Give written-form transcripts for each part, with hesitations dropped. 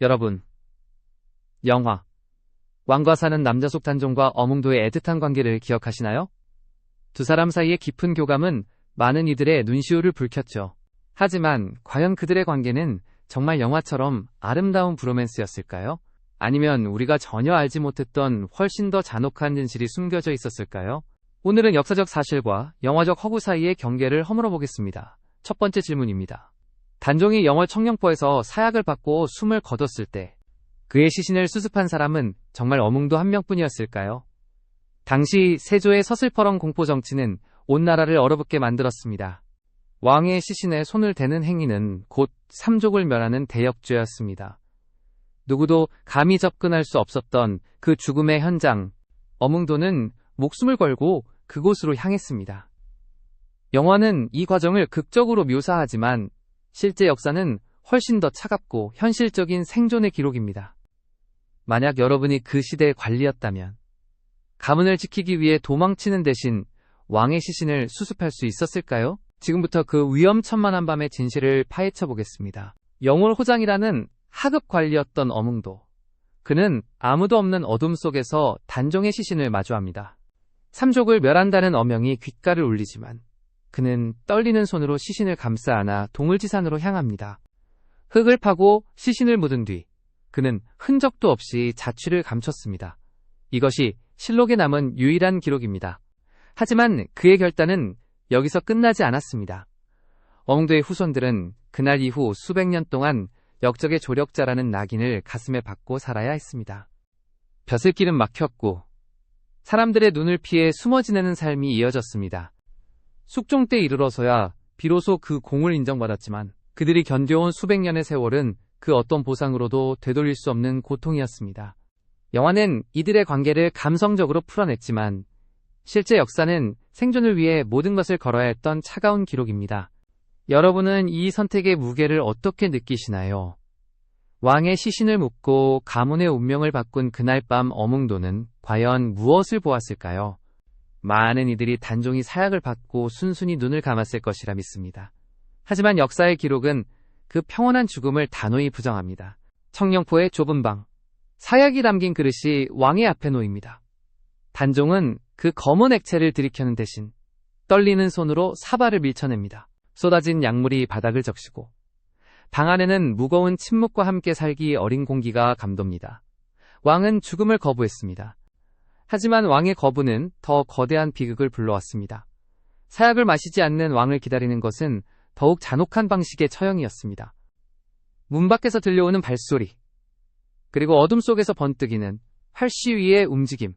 여러분, 영화 왕과 사는 남자 속 단종과 어몽도의 애틋한 관계를 기억하시나요? 두 사람 사이의 깊은 교감은 많은 이들의 눈시울을 붉혔죠. 하지만 과연 그들의 관계는 정말 영화처럼 아름다운 브로맨스였을까요? 아니면 우리가 전혀 알지 못했던 훨씬 더 잔혹한 진실이 숨겨져 있었을까요? 오늘은 역사적 사실과 영화적 허구 사이의 경계를 허물어 보겠습니다. 첫 번째 질문입니다. 단종이 영월 청령포에서 사약을 받고 숨을 거뒀을 때 그의 시신을 수습한 사람은 정말 어몽도 한 명뿐이었을까요? 당시 세조의 서슬퍼런 공포 정치는 온 나라를 얼어붙게 만들었습니다. 왕의 시신에 손을 대는 행위는 곧 삼족을 멸하는 대역죄였습니다. 누구도 감히 접근할 수 없었던 그 죽음의 현장, 어몽도는 목숨을 걸고 그곳으로 향했습니다. 영화는 이 과정을 극적으로 묘사하지만 실제 역사는 훨씬 더 차갑고 현실적인 생존의 기록입니다. 만약 여러분이 그 시대의 관리였다면 가문을 지키기 위해 도망치는 대신 왕의 시신을 수습할 수 있었을까요? 지금부터 그 위험천만한 밤의 진실을 파헤쳐 보겠습니다. 영월 호장이라는 하급 관리였던 어몽도. 그는 아무도 없는 어둠 속에서 단종의 시신을 마주합니다. 삼족을 멸한다는 어명이 귓가를 울리지만 그는 떨리는 손으로 시신을 감싸 안아 동을지산으로 향합니다. 흙을 파고 시신을 묻은 뒤 그는 흔적도 없이 자취를 감췄습니다. 이것이 실록에 남은 유일한 기록입니다. 하지만 그의 결단은 여기서 끝나지 않았습니다. 어몽도의 후손들은 그날 이후 수백 년 동안 역적의 조력자라는 낙인을 가슴에 받고 살아야 했습니다. 벼슬길은 막혔고 사람들의 눈을 피해 숨어 지내는 삶이 이어졌습니다. 숙종 때 이르러서야 비로소 그 공을 인정받았지만 그들이 견뎌온 수백 년의 세월은 그 어떤 보상으로도 되돌릴 수 없는 고통이었습니다. 영화는 이들의 관계를 감성적으로 풀어냈지만 실제 역사는 생존을 위해 모든 것을 걸어야 했던 차가운 기록입니다. 여러분은 이 선택의 무게를 어떻게 느끼시나요? 왕의 시신을 묻고 가문의 운명을 바꾼 그날 밤 어몽도는 과연 무엇을 보았을까요? 많은 이들이 단종이 사약을 받고 순순히 눈을 감았을 것이라 믿습니다. 하지만 역사의 기록은 그 평온한 죽음을 단호히 부정합니다. 청령포의 좁은 방, 사약이 담긴 그릇이 왕의 앞에 놓입니다. 단종은 그 검은 액체를 들이켜는 대신 떨리는 손으로 사발을 밀쳐냅니다. 쏟아진 약물이 바닥을 적시고 방 안에는 무거운 침묵과 함께 살기 어린 공기가 감돕니다. 왕은 죽음을 거부했습니다. 하지만 왕의 거부는 더 거대한 비극을 불러왔습니다. 사약을 마시지 않는 왕을 기다리는 것은 더욱 잔혹한 방식의 처형이었습니다. 문 밖에서 들려오는 발소리, 그리고 어둠 속에서 번뜩이는 활시위의 움직임.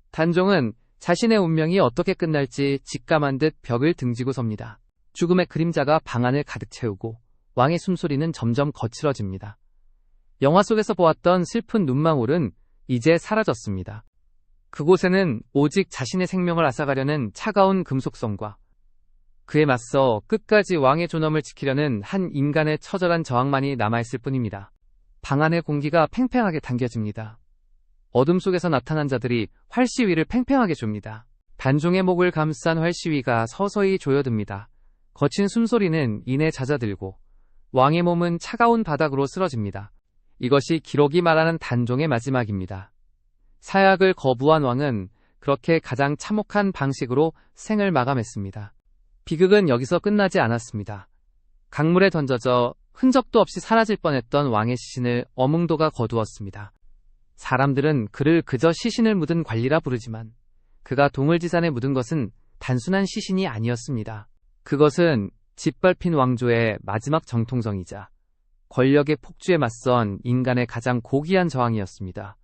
단종은 자신의 운명이 어떻게 끝날지 직감한 듯 벽을 등지고 섭니다. 죽음의 그림자가 방 안을 가득 채우고 왕의 숨소리는 점점 거칠어집니다. 영화 속에서 보았던 슬픈 눈망울은 이제 사라졌습니다. 그곳에는 오직 자신의 생명을 앗아가려는 차가운 금속성과 그에 맞서 끝까지 왕의 존엄을 지키려는 한 인간의 처절한 저항만이 남아있을 뿐입니다. 방 안의 공기가 팽팽하게 당겨집니다. 어둠 속에서 나타난 자들이 활시위를 팽팽하게 줍니다. 단종의 목을 감싼 활시위가 서서히 조여듭니다. 거친 숨소리는 이내 잦아들고 왕의 몸은 차가운 바닥으로 쓰러집니다. 이것이 기록이 말하는 단종의 마지막입니다. 사약을 거부한 왕은 그렇게 가장 참혹한 방식으로 생을 마감했습니다. 비극은 여기서 끝나지 않았습니다. 강물에 던져져 흔적도 없이 사라질 뻔했던 왕의 시신을 어몽도가 거두었습니다. 사람들은 그를 그저 시신을 묻은 관리라 부르지만 그가 동을지산에 묻은 것은 단순한 시신이 아니었습니다. 그것은 짓밟힌 왕조의 마지막 정통성이자 권력의 폭주에 맞선 인간의 가장 고귀한 저항이었습니다.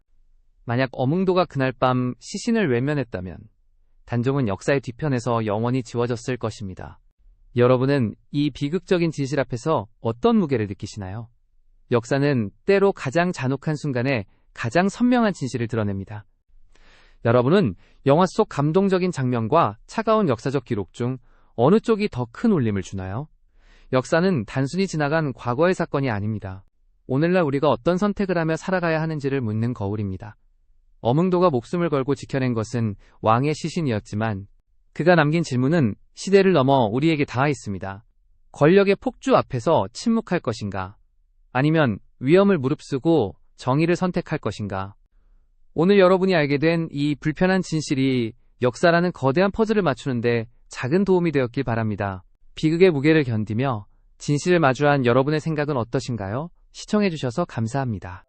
만약 어몽도가 그날 밤 시신을 외면했다면 단종은 역사의 뒤편에서 영원히 지워졌을 것입니다. 여러분은 이 비극적인 진실 앞에서 어떤 무게를 느끼시나요? 역사는 때로 가장 잔혹한 순간에 가장 선명한 진실을 드러냅니다. 여러분은 영화 속 감동적인 장면과 차가운 역사적 기록 중 어느 쪽이 더 큰 울림을 주나요? 역사는 단순히 지나간 과거의 사건이 아닙니다. 오늘날 우리가 어떤 선택을 하며 살아가야 하는지를 묻는 거울입니다. 어몽도가 목숨을 걸고 지켜낸 것은 왕의 시신이었지만 그가 남긴 질문은 시대를 넘어 우리에게 닿아 있습니다. 권력의 폭주 앞에서 침묵할 것인가? 아니면 위험을 무릅쓰고 정의를 선택할 것인가? 오늘 여러분이 알게 된 이 불편한 진실이 역사라는 거대한 퍼즐을 맞추는데 작은 도움이 되었길 바랍니다. 비극의 무게를 견디며 진실을 마주한 여러분의 생각은 어떠신가요? 시청해주셔서 감사합니다.